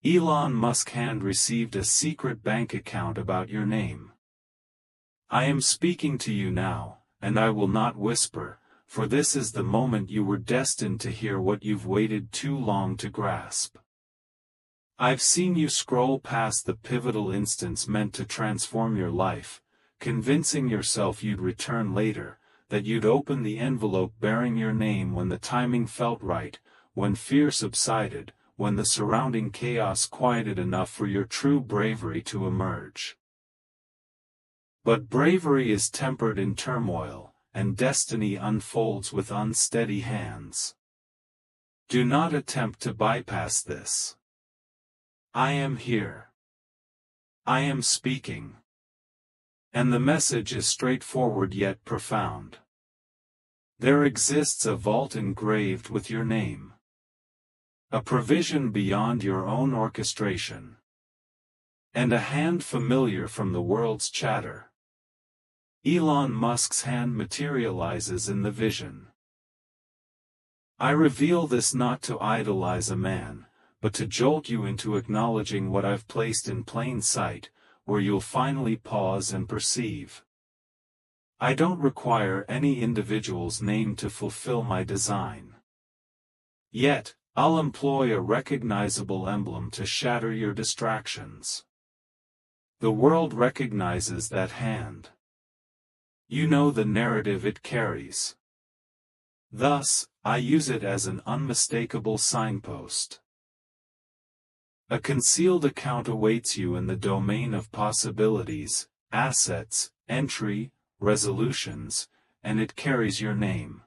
Elon Musk hand received a secret bank account about your name. I am speaking to you now, and I will not whisper, for this is the moment you were destined to hear what you've waited too long to grasp. I've seen you scroll past the pivotal instance meant to transform your life, convincing yourself you'd return later, that you'd open the envelope bearing your name when the timing felt right, when fear subsided, when the surrounding chaos quieted enough for your true bravery to emerge. But bravery is tempered in turmoil, and destiny unfolds with unsteady hands. Do not attempt to bypass this. I am here. I am speaking. And the message is straightforward yet profound. There exists a vault engraved with your name. A provision beyond your own orchestration. And a hand familiar from the world's chatter. Elon Musk's hand materializes in the vision. I reveal this not to idolize a man, but to jolt you into acknowledging what I've placed in plain sight, where you'll finally pause and perceive. I don't require any individual's name to fulfill my design. Yet, I'll employ a recognizable emblem to shatter your distractions. The world recognizes that hand. You know the narrative it carries. Thus, I use it as an unmistakable signpost. A concealed account awaits you in the domain of possibilities, assets, entry, resolutions, and it carries your name.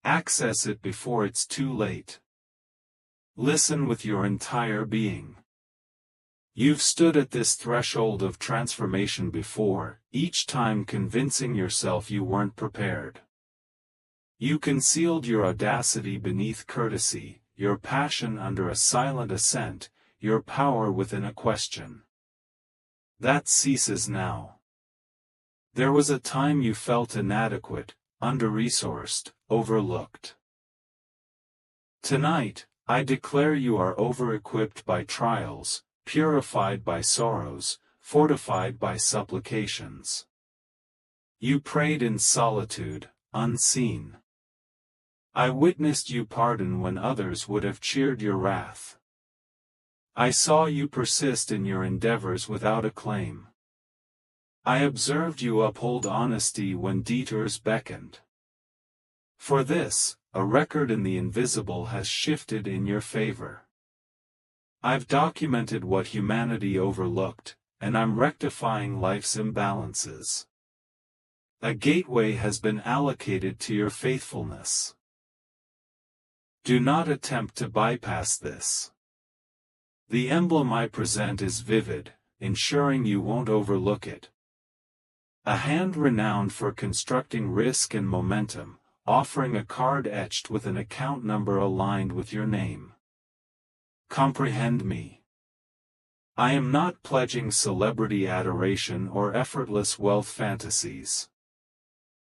Access it before it's too late. Listen with your entire being. You've stood at this threshold of transformation before, each time convincing yourself you weren't prepared. You concealed your audacity beneath courtesy, your passion under a silent assent, your power within a question. That ceases now. There was a time you felt inadequate, under-resourced, overlooked. Tonight, I declare you are over-equipped by trials, purified by sorrows, fortified by supplications. You prayed in solitude, unseen. I witnessed you pardon when others would have cheered your wrath. I saw you persist in your endeavors without acclaim. I observed you uphold honesty when detours beckoned. For this, a record in the invisible has shifted in your favor. I've documented what humanity overlooked, and I'm rectifying life's imbalances. A gateway has been allocated to your faithfulness. Do not attempt to bypass this. The emblem I present is vivid, ensuring you won't overlook it. A hand renowned for constructing risk and momentum, offering a card etched with an account number aligned with your name. Comprehend me. I am not pledging celebrity adoration or effortless wealth fantasies.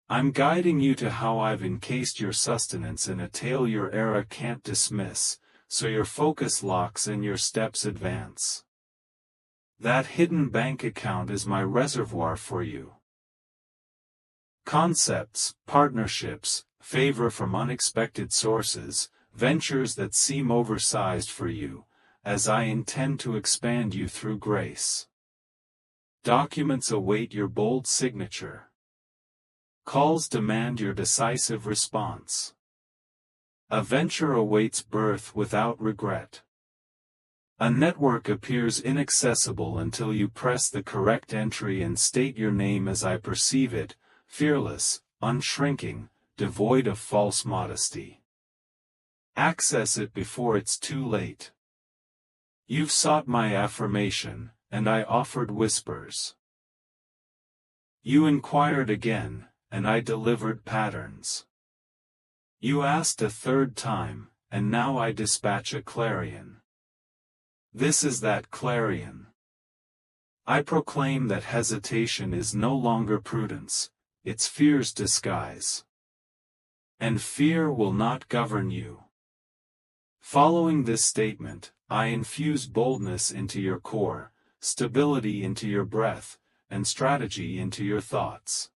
I'm guiding you to how I've encased your sustenance in a tale your era can't dismiss, so your focus locks and your steps advance. That hidden bank account is my reservoir for you. Concepts, partnerships, favor from unexpected sources, ventures that seem oversized for you, as I intend to expand you through grace. Documents await your bold signature. Calls demand your decisive response. A venture awaits birth without regret. A network appears inaccessible until you press the correct entry and state your name as I perceive it, fearless, unshrinking, devoid of false modesty. Access it before it's too late. You've sought my affirmation, and I offered whispers. You inquired again, and I delivered patterns. You asked a third time, and now I dispatch a clarion. This is that clarion. I proclaim that hesitation is no longer prudence, it's fear's disguise. And fear will not govern you. Following this statement, I infuse boldness into your core, stability into your breath, and strategy into your thoughts.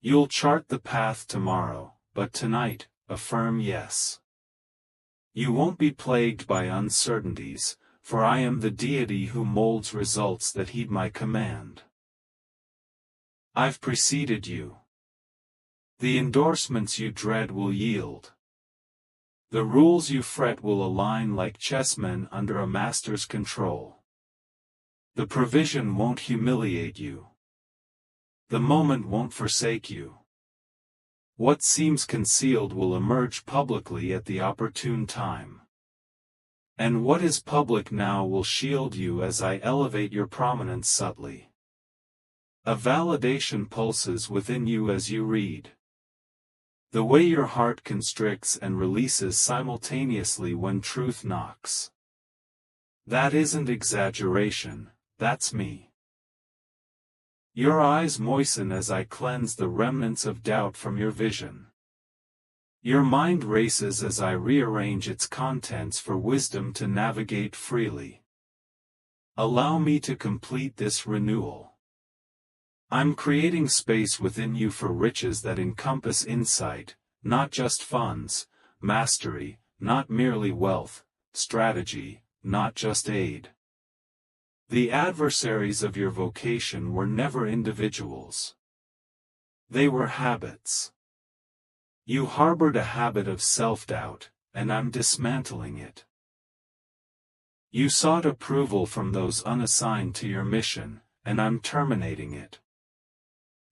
You'll chart the path tomorrow, but tonight, affirm yes. You won't be plagued by uncertainties, for I am the deity who molds results that heed my command. I've preceded you. The endorsements you dread will yield. The rules you fret will align like chessmen under a master's control. The provision won't humiliate you. The moment won't forsake you. What seems concealed will emerge publicly at the opportune time. And what is public now will shield you as I elevate your prominence subtly. A validation pulses within you as you read. The way your heart constricts and releases simultaneously when truth knocks. That isn't exaggeration, that's me. Your eyes moisten as I cleanse the remnants of doubt from your vision. Your mind races as I rearrange its contents for wisdom to navigate freely. Allow me to complete this renewal. I'm creating space within you for riches that encompass insight, not just funds, mastery, not merely wealth, strategy, not just aid. The adversaries of your vocation were never individuals. They were habits. You harbored a habit of self-doubt, and I'm dismantling it. You sought approval from those unassigned to your mission, and I'm terminating it.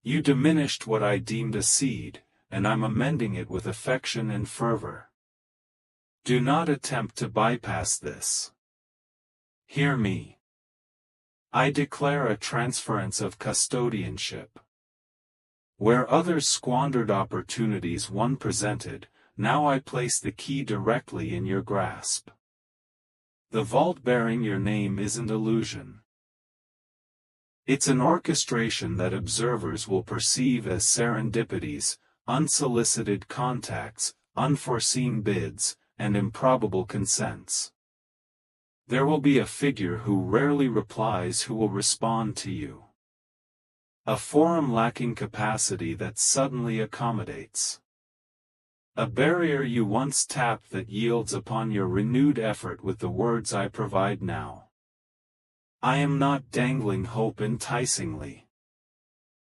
You diminished what I deemed a seed, and I'm amending it with affection and fervor. Do not attempt to bypass this. Hear me. I declare a transference of custodianship. Where others squandered opportunities one presented, now I place the key directly in your grasp. The vault bearing your name isn't illusion. It's an orchestration that observers will perceive as serendipities, unsolicited contacts, unforeseen bids, and improbable consents. There will be a figure who rarely replies who will respond to you. A forum lacking capacity that suddenly accommodates. A barrier you once tapped that yields upon your renewed effort with the words I provide now. I am not dangling hope enticingly.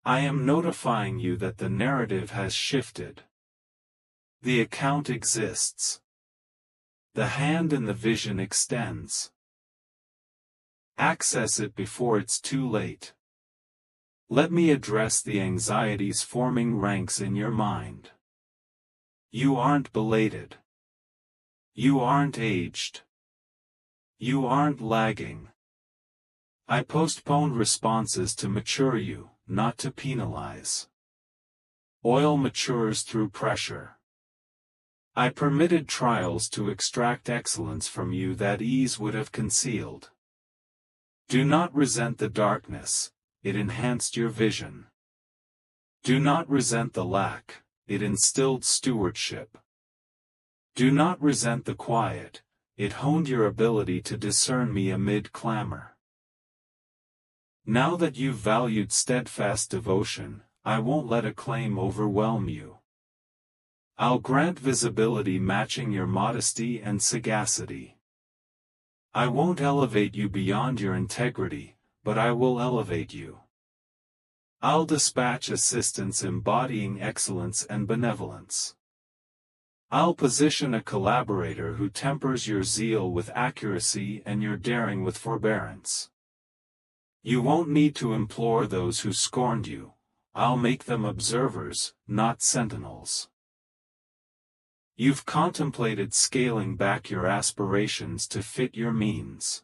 I am notifying you that the narrative has shifted. The account exists. The hand in the vision extends. Access it before it's too late. Let me address the anxieties forming ranks in your mind. You aren't belated. You aren't aged. You aren't lagging. I postponed responses to mature you, not to penalize. Oil matures through pressure. I permitted trials to extract excellence from you that ease would have concealed. Do not resent the darkness, it enhanced your vision. Do not resent the lack, it instilled stewardship. Do not resent the quiet, it honed your ability to discern me amid clamor. Now that you've valued steadfast devotion, I won't let acclaim overwhelm you. I'll grant visibility matching your modesty and sagacity. I won't elevate you beyond your integrity, but I will elevate you. I'll dispatch assistants embodying excellence and benevolence. I'll position a collaborator who tempers your zeal with accuracy and your daring with forbearance. You won't need to implore those who scorned you. I'll make them observers, not sentinels. You've contemplated scaling back your aspirations to fit your means.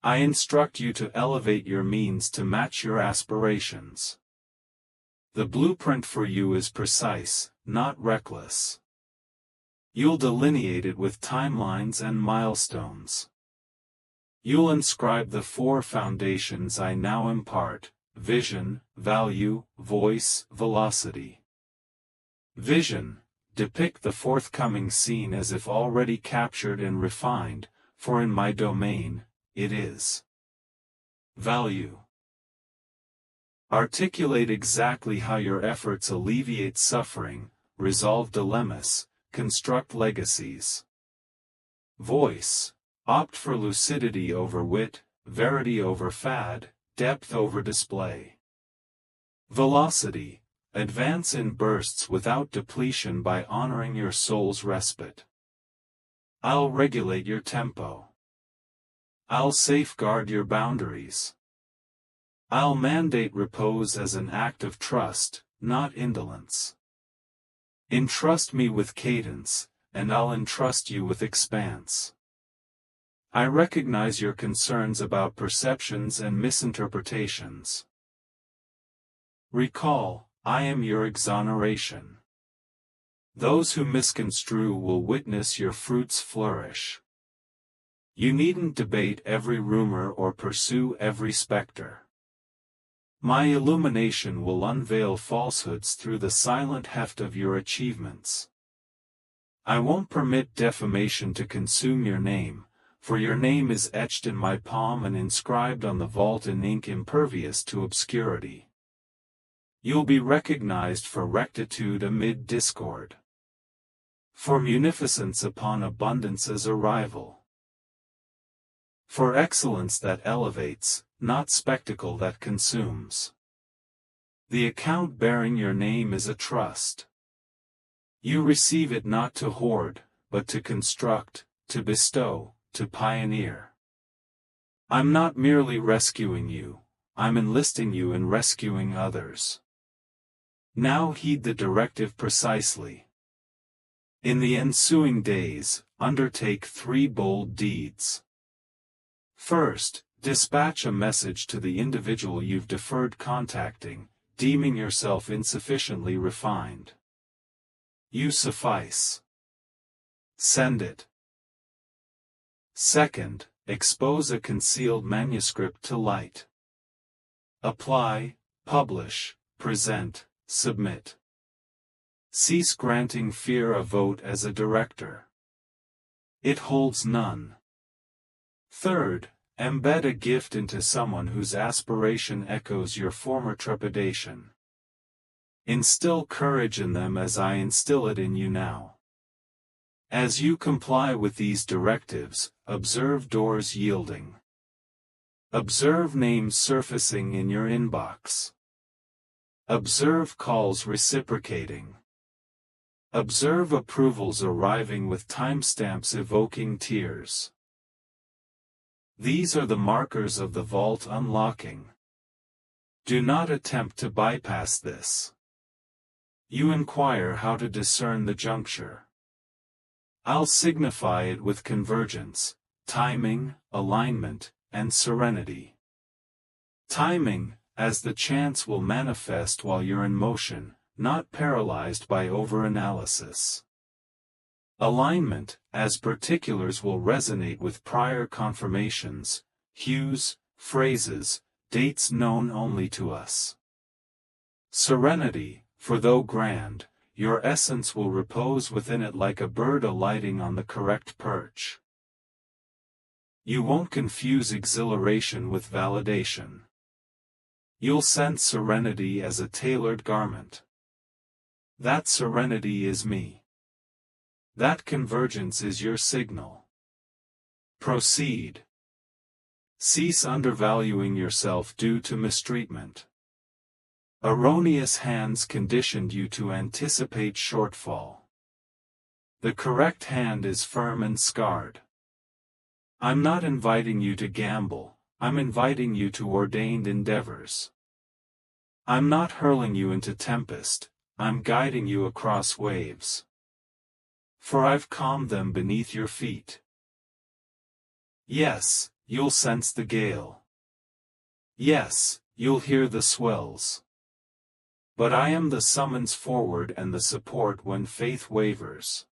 I instruct you to elevate your means to match your aspirations. The blueprint for you is precise, not reckless. You'll delineate it with timelines and milestones. You'll inscribe the 4 foundations I now impart: vision, value, voice, velocity. Vision. Depict the forthcoming scene as if already captured and refined, for in my domain, it is. Value. Articulate exactly how your efforts alleviate suffering, resolve dilemmas, construct legacies. Voice. Opt for lucidity over wit, verity over fad, depth over display. Velocity. Advance in bursts without depletion by honoring your soul's respite. I'll regulate your tempo. I'll safeguard your boundaries. I'll mandate repose as an act of trust, not indolence. Entrust me with cadence, and I'll entrust you with expanse. I recognize your concerns about perceptions and misinterpretations. Recall, I am your exoneration. Those who misconstrue will witness your fruits flourish. You needn't debate every rumor or pursue every specter. My illumination will unveil falsehoods through the silent heft of your achievements. I won't permit defamation to consume your name, for your name is etched in my palm and inscribed on the vault in ink impervious to obscurity. You'll be recognized for rectitude amid discord, for munificence upon abundance's arrival, for excellence that elevates, not spectacle that consumes. The account bearing your name is a trust. You receive it not to hoard, but to construct, to bestow, to pioneer. I'm not merely rescuing you, I'm enlisting you in rescuing others. Now heed the directive precisely. In the ensuing days, undertake 3 bold deeds. First, dispatch a message to the individual you've deferred contacting, deeming yourself insufficiently refined. You suffice. Send it. Second, expose a concealed manuscript to light. Apply, publish, present, submit. Cease granting fear a vote as a director. It holds none. Third, embed a gift into someone whose aspiration echoes your former trepidation. Instill courage in them as I instill it in you now. As you comply with these directives, observe doors yielding. Observe names surfacing in your inbox. Observe calls reciprocating. Observe approvals arriving with timestamps evoking tears. These are the markers of the vault unlocking. Do not attempt to bypass this. You inquire how to discern the juncture. I'll signify it with convergence, timing, alignment, and serenity. Timing, as the chance will manifest while you're in motion, not paralyzed by overanalysis. Alignment, as particulars will resonate with prior confirmations, hues, phrases, dates known only to us. Serenity, for though grand, your essence will repose within it like a bird alighting on the correct perch. You won't confuse exhilaration with validation. You'll sense serenity as a tailored garment. That serenity is me. That convergence is your signal. Proceed. Cease undervaluing yourself due to mistreatment. Erroneous hands conditioned you to anticipate shortfall. The correct hand is firm and scarred. I'm not inviting you to gamble, I'm inviting you to ordained endeavors. I'm not hurling you into tempest, I'm guiding you across waves. For I've calmed them beneath your feet. Yes, you'll sense the gale. Yes, you'll hear the swells. But I am the summons forward and the support when faith wavers.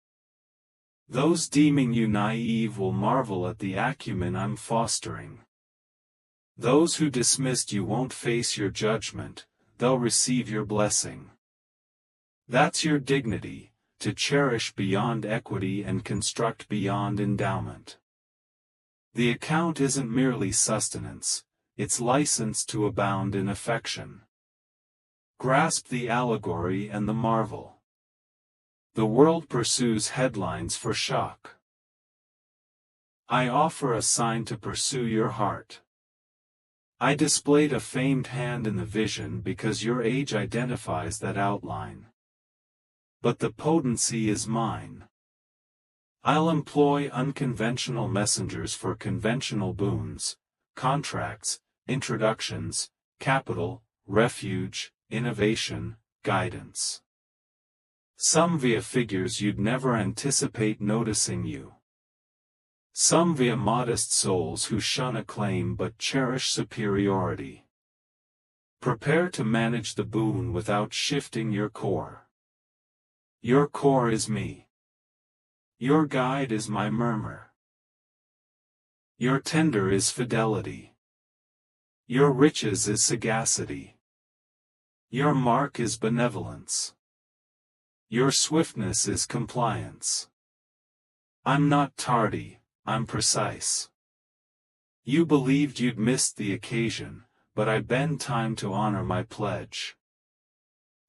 Those deeming you naive will marvel at the acumen I'm fostering. Those who dismissed you won't face your judgment, they'll receive your blessing. That's your dignity, to cherish beyond equity and construct beyond endowment. The account isn't merely sustenance, it's license to abound in affection. Grasp the allegory and the marvel. The world pursues headlines for shock. I offer a sign to pursue your heart. I displayed a famed hand in the vision because your age identifies that outline. But the potency is mine. I'll employ unconventional messengers for conventional boons, contracts, introductions, capital, refuge, innovation, guidance. Some via figures you'd never anticipate noticing you. Some via modest souls who shun acclaim but cherish superiority. Prepare to manage the boon without shifting your core. Your core is me. Your guide is my murmur. Your tender is fidelity. Your riches is sagacity. Your mark is benevolence. Your swiftness is compliance. I'm not tardy, I'm precise. You believed you'd missed the occasion, but I bend time to honor my pledge.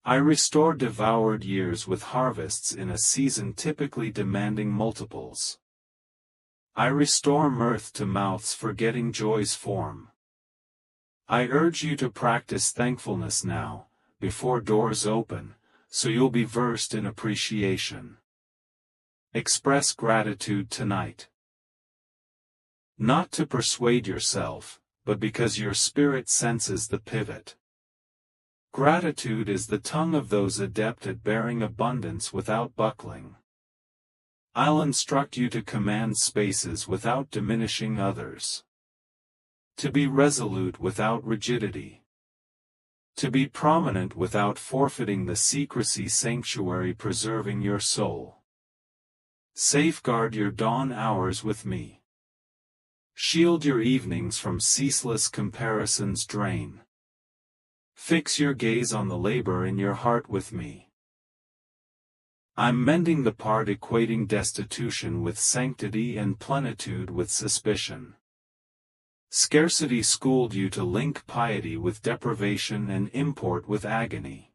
I restore devoured years with harvests in a season typically demanding multiples. I restore mirth to mouths forgetting joy's form. I urge you to practice thankfulness now, before doors open, so you'll be versed in appreciation. Express gratitude tonight. Not to persuade yourself, but because your spirit senses the pivot. Gratitude is the tongue of those adept at bearing abundance without buckling. I'll instruct you to command spaces without diminishing others. To be resolute without rigidity. To be prominent without forfeiting the secrecy sanctuary preserving your soul. Safeguard your dawn hours with me. Shield your evenings from ceaseless comparison's drain. Fix your gaze on the labor in your heart with me. I'm mending the part equating destitution with sanctity and plenitude with suspicion. Scarcity schooled you to link piety with deprivation and import with agony.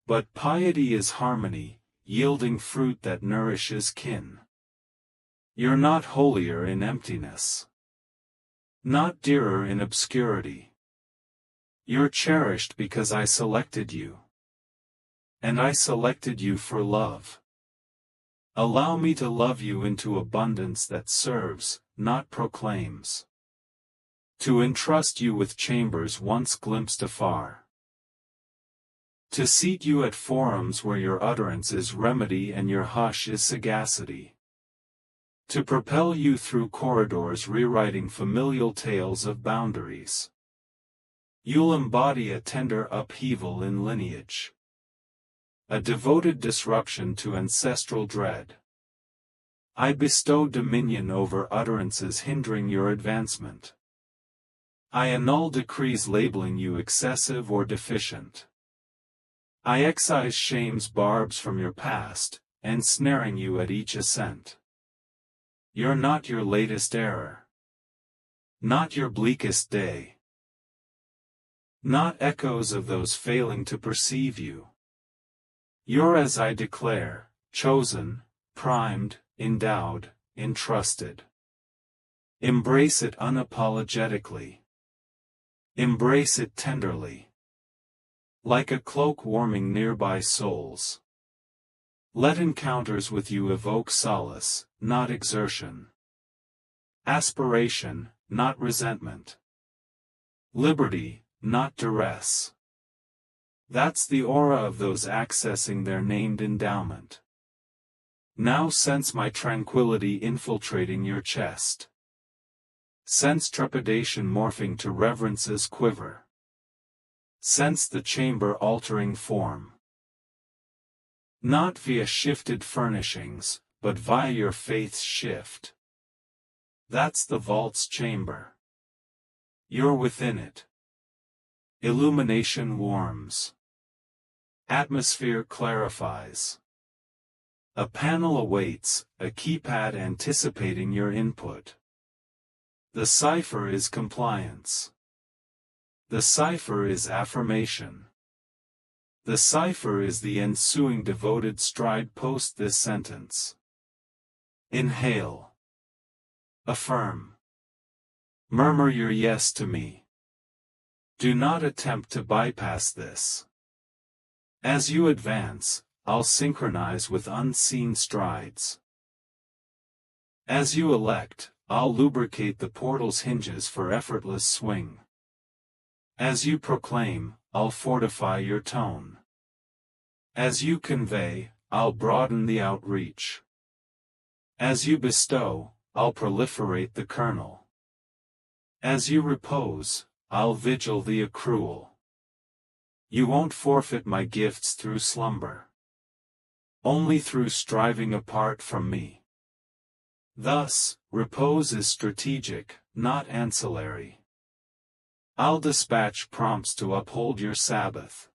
But piety is harmony, yielding fruit that nourishes kin. You're not holier in emptiness. Not dearer in obscurity. You're cherished because I selected you. And I selected you for love. Allow me to love you into abundance that serves, not proclaims. To entrust you with chambers once glimpsed afar. To seat you at forums where your utterance is remedy and your hush is sagacity. To propel you through corridors rewriting familial tales of boundaries. You'll embody a tender upheaval in lineage. A devoted disruption to ancestral dread. I bestow dominion over utterances hindering your advancement. I annul decrees labeling you excessive or deficient. I excise shame's barbs from your past, ensnaring you at each ascent. You're not your latest error. Not your bleakest day. Not echoes of those failing to perceive you. You're as I declare, chosen, primed, endowed, entrusted. Embrace it unapologetically. Embrace it tenderly. Like a cloak warming nearby souls. Let encounters with you evoke solace, not exertion. Aspiration, not resentment. Liberty, not duress. That's the aura of those accessing their named endowment. Now sense my tranquility infiltrating your chest. Sense trepidation morphing to reverence's quiver. Sense the chamber altering form. Not via shifted furnishings, but via your faith's shift. That's the vault's chamber. You're within it. Illumination warms. Atmosphere clarifies. A panel awaits, a keypad anticipating your input. The cipher is compliance. The cipher is affirmation. The cipher is the ensuing devoted stride post this sentence. Inhale. Affirm. Murmur your yes to me. Do not attempt to bypass this. As you advance, I'll synchronize with unseen strides. As you elect, I'll lubricate the portal's hinges for effortless swing. As you proclaim, I'll fortify your tone. As you convey, I'll broaden the outreach. As you bestow, I'll proliferate the kernel. As you repose, I'll vigil the accrual. You won't forfeit my gifts through slumber. Only through striving apart from me. Thus, repose is strategic, not ancillary. I'll dispatch prompts to uphold your Sabbath.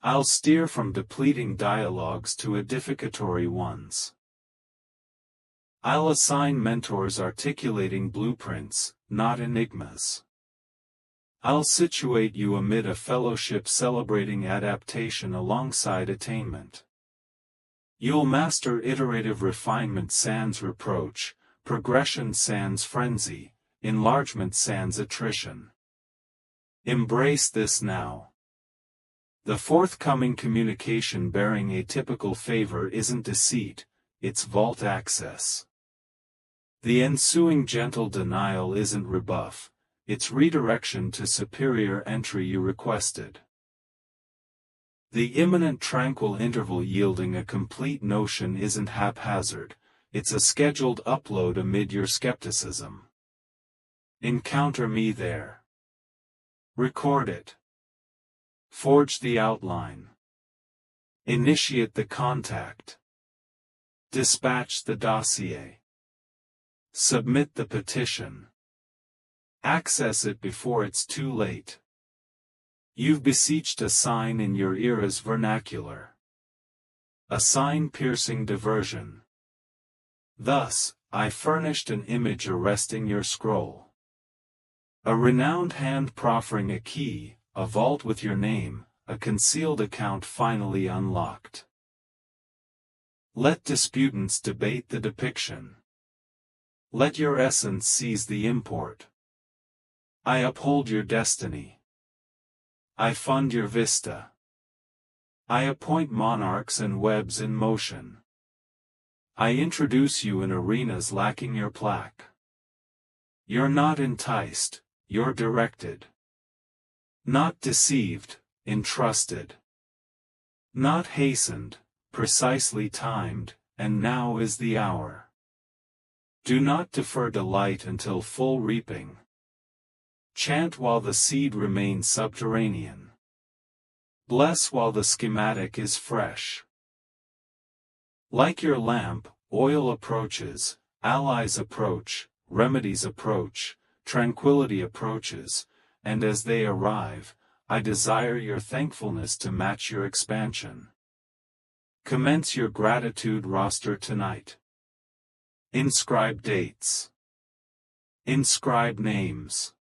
I'll steer from depleting dialogues to edificatory ones. I'll assign mentors articulating blueprints, not enigmas. I'll situate you amid a fellowship celebrating adaptation alongside attainment. You'll master iterative refinement sans reproach, progression sans frenzy, enlargement sans attrition. Embrace this now. The forthcoming communication bearing atypical favor isn't deceit, it's vault access. The ensuing gentle denial isn't rebuff, it's redirection to superior entry you requested. The imminent tranquil interval yielding a complete notion isn't haphazard, it's a scheduled upload amid your skepticism. Encounter me there. Record it. Forge the outline. Initiate the contact. Dispatch the dossier. Submit the petition. Access it before it's too late. You've beseeched a sign in your era's vernacular. A sign-piercing diversion. Thus, I furnished an image arresting your scroll. A renowned hand proffering a key, a vault with your name, a concealed account finally unlocked. Let disputants debate the depiction. Let your essence seize the import. I uphold your destiny. I fund your vista. I appoint monarchs and webs in motion. I introduce you in arenas lacking your plaque. You're not enticed, you're directed. Not deceived, entrusted. Not hastened, precisely timed, and now is the hour. Do not defer delight until full reaping. Chant while the seed remains subterranean. Bless while the schematic is fresh. Like your lamp, oil approaches, allies approach, remedies approach, tranquility approaches, and as they arrive, I desire your thankfulness to match your expansion. Commence your gratitude roster tonight. Inscribe dates. Inscribe names.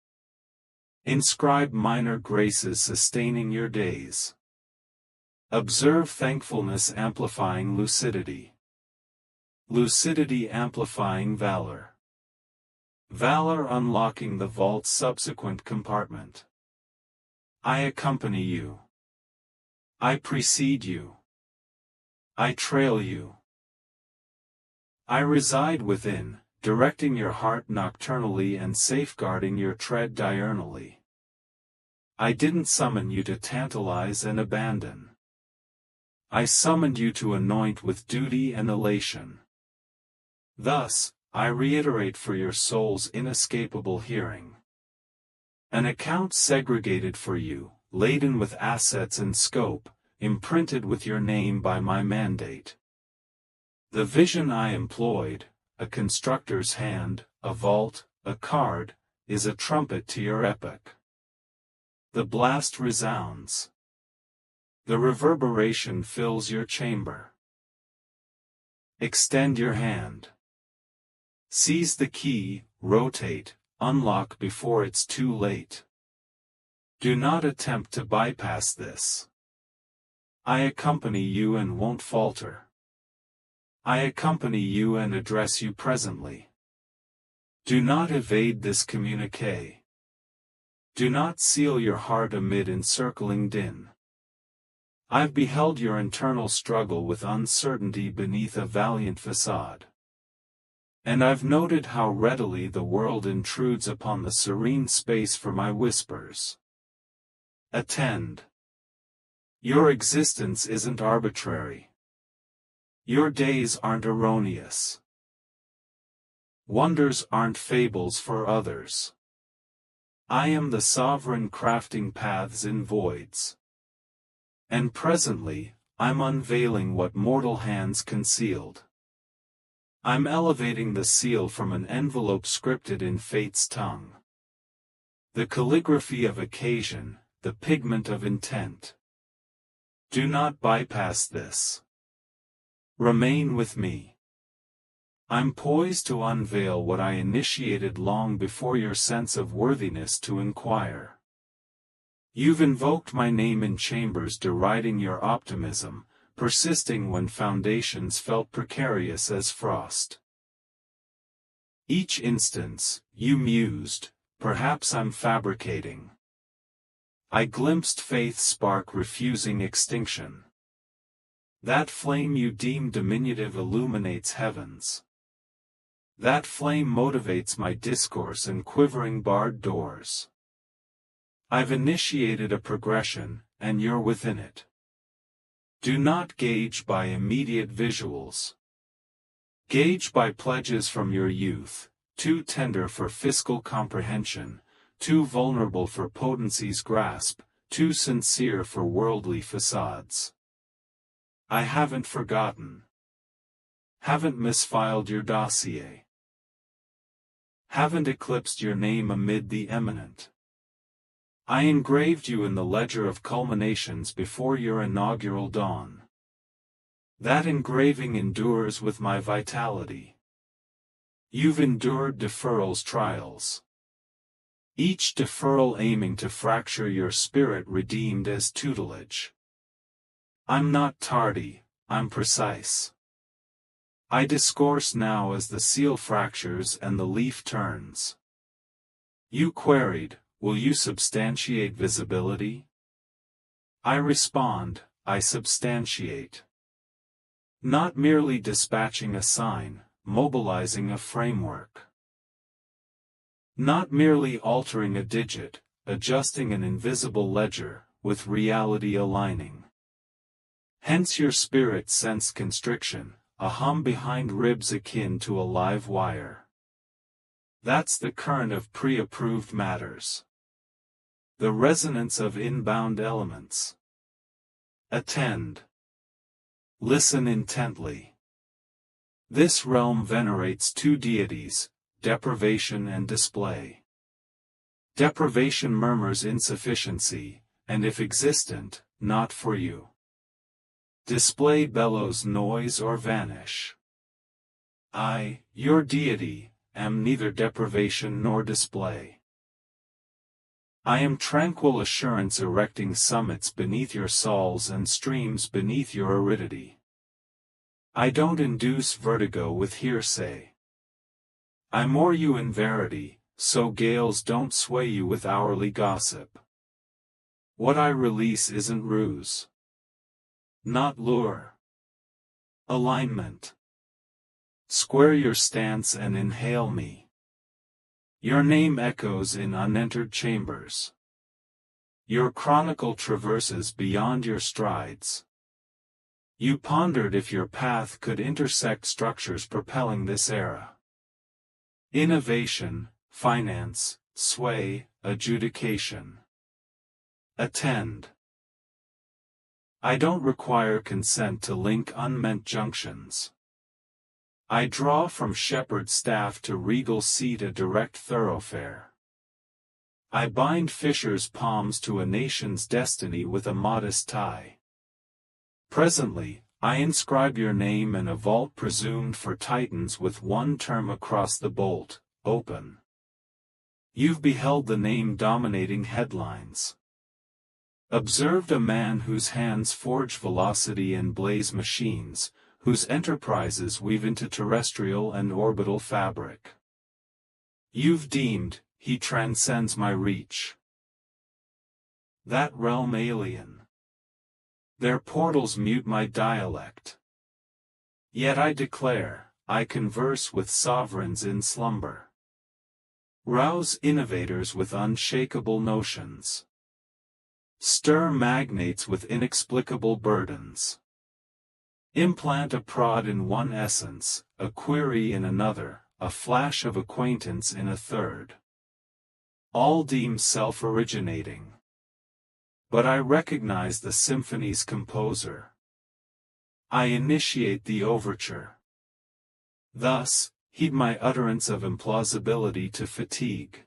Inscribe minor graces sustaining your days. Observe thankfulness amplifying lucidity. Lucidity amplifying valor. Valor unlocking the vault's subsequent compartment. I accompany you. I precede you. I trail you. I reside within, directing your heart nocturnally and safeguarding your tread diurnally. I didn't summon you to tantalize and abandon. I summoned you to anoint with duty and elation. Thus, I reiterate for your soul's inescapable hearing. An account segregated for you, laden with assets and scope, imprinted with your name by my mandate. The vision I employed, a constructor's hand, a vault, a card, is a trumpet to your epic. The blast resounds. The reverberation fills your chamber. Extend your hand. Seize the key, rotate, unlock before it's too late. Do not attempt to bypass this. I accompany you and won't falter. I accompany you and address you presently. Do not evade this communique. Do not seal your heart amid encircling din. I've beheld your internal struggle with uncertainty beneath a valiant facade. And I've noted how readily the world intrudes upon the serene space for my whispers. Attend. Your existence isn't arbitrary. Your days aren't erroneous. Wonders aren't fables for others. I am the sovereign crafting paths in voids. And presently, I'm unveiling what mortal hands concealed. I'm elevating the seal from an envelope scripted in fate's tongue. The calligraphy of occasion, the pigment of intent. Do not bypass this. Remain with me. I'm poised to unveil what I initiated long before your sense of worthiness to inquire. You've invoked my name in chambers deriding your optimism, persisting when foundations felt precarious as frost. Each instance, you mused, perhaps I'm fabricating. I glimpsed faith's spark refusing extinction. That flame you deem diminutive illuminates heavens. That flame motivates my discourse and quivering barred doors. I've initiated a progression, and you're within it. Do not gauge by immediate visuals. Gauge by pledges from your youth, too tender for fiscal comprehension, too vulnerable for potency's grasp, too sincere for worldly facades. I haven't forgotten. Haven't misfiled your dossier. Haven't eclipsed your name amid the eminent. I engraved you in the ledger of culminations before your inaugural dawn. That engraving endures with my vitality. You've endured deferral's trials. Each deferral aiming to fracture your spirit redeemed as tutelage. I'm not tardy, I'm precise. I discourse now as the seal fractures and the leaf turns. You queried, will you substantiate visibility? I respond, I substantiate. Not merely dispatching a sign, mobilizing a framework. Not merely altering a digit, adjusting an invisible ledger, with reality aligning. Hence your spirit sensed constriction, a hum behind ribs akin to a live wire. That's the current of pre-approved matters. The resonance of inbound elements. Attend. Listen intently. This realm venerates two deities, deprivation and display. Deprivation murmurs insufficiency, and if existent, not for you. Display bellows noise or vanish. I, your deity, am neither deprivation nor display. I am tranquil assurance erecting summits beneath your sols and streams beneath your aridity. I don't induce vertigo with hearsay. I moor you in verity, so gales don't sway you with hourly gossip. What I release isn't ruse. Not lure. Alignment. Square your stance and inhale me. Your name echoes in unentered chambers. Your chronicle traverses beyond your strides. You pondered if your path could intersect structures propelling this era. Innovation, finance, sway, adjudication. Attend. I don't require consent to link unmeant junctions. I draw from shepherd staff to regal seat a direct thoroughfare. I bind fishers' palms to a nation's destiny with a modest tie. Presently, I inscribe your name in a vault presumed for titans with one term across the bolt, open. You've beheld the name dominating headlines. Observed a man whose hands forge velocity and blaze machines, whose enterprises weave into terrestrial and orbital fabric. You've deemed, he transcends my reach. That realm alien. Their portals mute my dialect. Yet I declare, I converse with sovereigns in slumber. Rouse innovators with unshakable notions. Stir magnates with inexplicable burdens. Implant a prod in one essence, a query in another, a flash of acquaintance in a third. All deem self-originating. But I recognize the symphony's composer. I initiate the overture. Thus, heed my utterance of implausibility to fatigue.